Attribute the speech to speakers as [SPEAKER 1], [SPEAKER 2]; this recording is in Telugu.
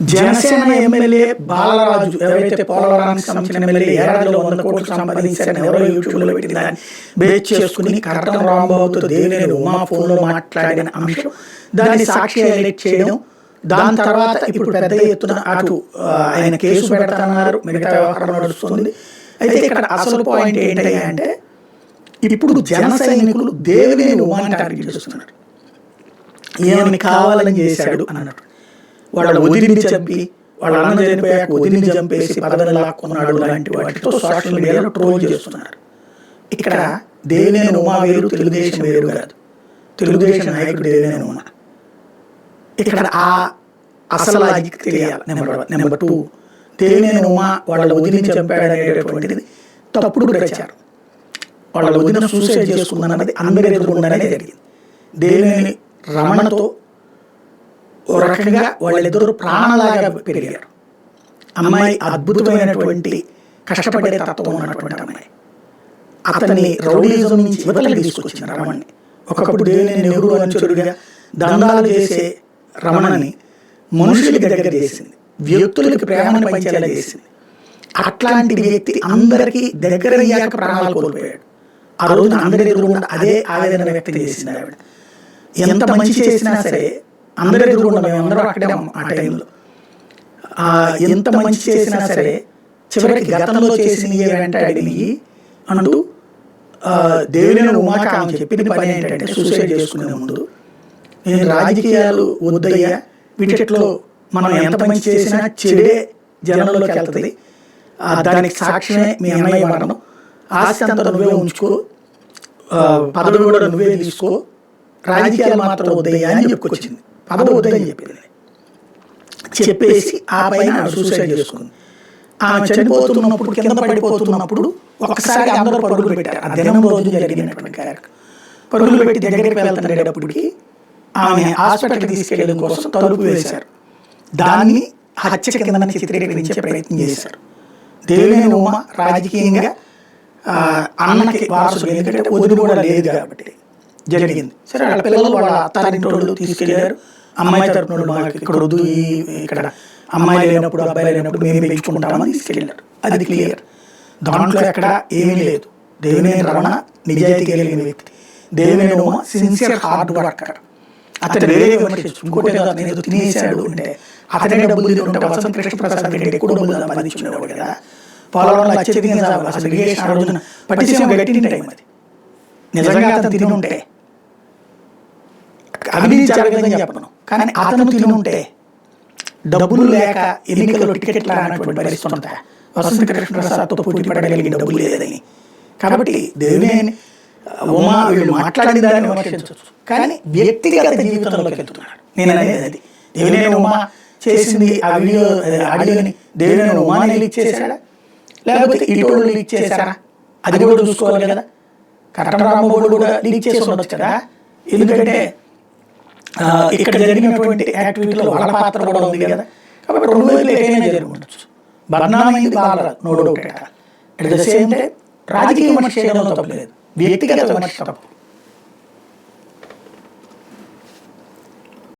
[SPEAKER 1] జనసేన ఎమ్మెల్యే బాలరాజు ఎవరైతే పోలవరానికి సంబంధించిన ఎమ్మెల్యే ఏడాదిలో 100 కోట్లు సంపాదించారని ఎవరో యూట్యూబ్లో పెట్టిన దాన్ని బేస్ చేసుకుని కర్తం రాంబాబుతో దేవినేని ఉమా ఫోన్లో మాట్లాడిన అంశం దాన్ని సాక్షి హైలైట్ చేయడం, దాని తర్వాత ఇప్పుడు పెద్ద ఎత్తున అటు ఆయన కేసు పెడతాన్నారు, మిగతా వ్యవహారం నడుస్తుంది. అయితే ఇక్కడ అసలు పాయింట్ ఏంటి అంటే ఇప్పుడు జన సైనికులు దేవినేని ఉమాని టార్గెట్ చేస్తున్నారు. ఏమని కావాలని చేశాడు అన్నట్టు, వాళ్ళ వదిలిని చంపి వాళ్ళ అన్న చనిపోయాక వదిలిని చంపేసి పదవిని లాక్కున్నాడు లాంటి వాటితో సోషల్ మీడియాలో ట్రోల్ చేస్తున్నారు. ఇక్కడ దేవినేని ఉమా వేరు, తెలుగుదేశం వేరు కాదు. తెలుగుదేశం నాయకుడు దేవినేని ఉమా. ఇక్కడ ఆ అసలు లాజిక్ తెలియాలి. నెంబర్ 2, దేవినేని ఉమా వాళ్ళ వదిలిని చంపాడనేటటువంటిది తప్పుడు ప్రచారం. వాళ్ళ వదిన సూసైడ్ చేసుకుందన్నది అందరి ఎదురుకుండానే జరిగింది. దేవినేని రమణతో ఓ రకంగా వాళ్ళిద్దరు ప్రాణలాగా పెరిగారు. అమ్మాయి అద్భుతమైనటువంటి కష్టపడే తత్వం ఉన్నటువంటి అమ్మాయి. అతన్ని రౌడీజం నుంచి యువతలకు తీసుకొచ్చింది రమణని. ఒకప్పుడు దేవినేని నెహ్రూ అనుచరుడిగా దండాలు చేసే రమణని మనుషులకి దగ్గర చేసింది, వ్యక్తులకి ప్రేమను పంచేలా చేసింది. అట్లాంటి వ్యక్తి అందరికీ దగ్గర అయ్యాక ప్రాణాలు కోల్పోయాడు. ఆ రోజున అందరి ఎదురుగుండా అదే ఆవేదన వ్యక్తం చేసింది ఆవిడ. ఎంత మంచి చేసినా సరే అందరి ఎదురుగుండా, మేమందరం అక్కడే ఆ టైంలో, ఎంత మంచి చేసినా సరే చివరికి గతంలో చేసినవి వెంటాడినవి అంటూ దేవినేని ఉమాకి ఆమె చెప్పిన పని ఏంటంటే సూసైడ్ చేసుకునే ముందు, నేను రాజకీయాలు వద్దయ్యా, వీటిలో మనం ఎంత మంచి చేసినా చెడే జనంలోకి వెళ్తుంది, దానికి సాక్ష్యమే మీ అన్నయ్య మరణం, ఆస్తి అంతా నువ్వే ఉంచుకో, పదవి కూడా నువ్వే తీసుకో, రాజకీయాలు మాత్రం వద్దయ్యా అని చెప్పుకొచ్చింది. పదవి వద్దని చెప్పింది. చెప్పేసి ఆ పైన సూసైడ్ చేసుకుంది. ఆమె చనిపోతున్నప్పుడు, కింద పడిపోతున్నప్పుడు ఒక్కసారి అందరూ పరుగులు పెట్టారు. ఆ దినం రోజు జరిగినటువంటి కార్యక్రమం పరుగులు పెట్టి దగ్గరికి వెళ్తున్నప్పటికీ ఆమె హాస్పిటల్కి తీసుకెళ్ళడం కోసం తలుపు వేశారు. దాన్ని హత్య కింద చిత్రీకరించే ప్రయత్నం చేశారు. దేవినేని ఉమా రాజకీయంగా అన్నకి వారసుడు, ఎందుకంటే వదిలి కూడా లేదు కాబట్టి జరిగింది. సరే, వాళ్ళ పిల్లలు వాళ్ళ అత్తారింటోళ్ళు తీసుకెళ్లారు. అమ్మాయి తరపున మాకు ఇక్కడ వద్దు, ఇక్కడ అమ్మాయి లేనప్పుడు అబ్బాయి లేనప్పుడు మేము పెంచుకుంటామని తీసుకెళ్ళారు. అది క్లియర్. దాంట్లో ఎక్కడ ఏమీ లేదు. దేవినేని రమణ నిజాయితీ కలిగిన వ్యక్తి. Devineni Uma sincere hard worker. అతను వేరే విమర్శించు, ఇంకోటి నేను తినేసాడు అంటే అతనే డబ్బులు తిని ఉంటే వసంత కృష్ణ ప్రసాద్ కంటే ఎక్కువ డబ్బులు సంపాదించుకునేవాడు కదా. పోలవరంలో అత్యధికంగా అసలు ఇరిగేషన్ ఆ రోజున పట్టిసీమ గట్టిన టైం అది. నిజంగా అతను తిని ఉంటే అవినీతి జరగదని చెప్పను, కానీ అతను తిని ఉంటే డబ్బులు లేక ఎన్నికల్లో టికెట్లు రానటువంటి పరిస్థితి ఉంటా. వసంత కృష్ణ ప్రసాద్తో పోటీ పడగలిగిన డబ్బులు లేదని. కాబట్టి దేవినేని ఉమా వీళ్ళు మాట్లాడిన దాన్ని విమర్శించవచ్చు, కానీ వ్యక్తిగత జీవితంలోకి వెళ్తున్నాడు. నేను అనేది అది. దేవినేని ఉమా చేసింది ఆ ఆడియోని దేవినేని ఉమాని లీక్ చేశాడా, లేకపోతే ఇటోళ్ళు లీక్ చేశారా, అది కూడా చూసుకోవాలి కదా. కర్తం రాంబాబు కూడా లీక్ చేసి ఉండొచ్చు కదా. ఎందుకంటే ఇక్కడ జరిగినటువంటి యాక్టివిటీలో వాళ్ళ పాత్ర కూడా ఉంది కదా. కాబట్టి 2 వైపులు ఏదైనా జరిగి ఉండొచ్చు. బద్నామైంది Balaraju, no doubt. At the same time రాజకీయ విమర్శ చేయడంలో తప్పలేదు, వ్యక్తిగత విమర్శ తప్పు.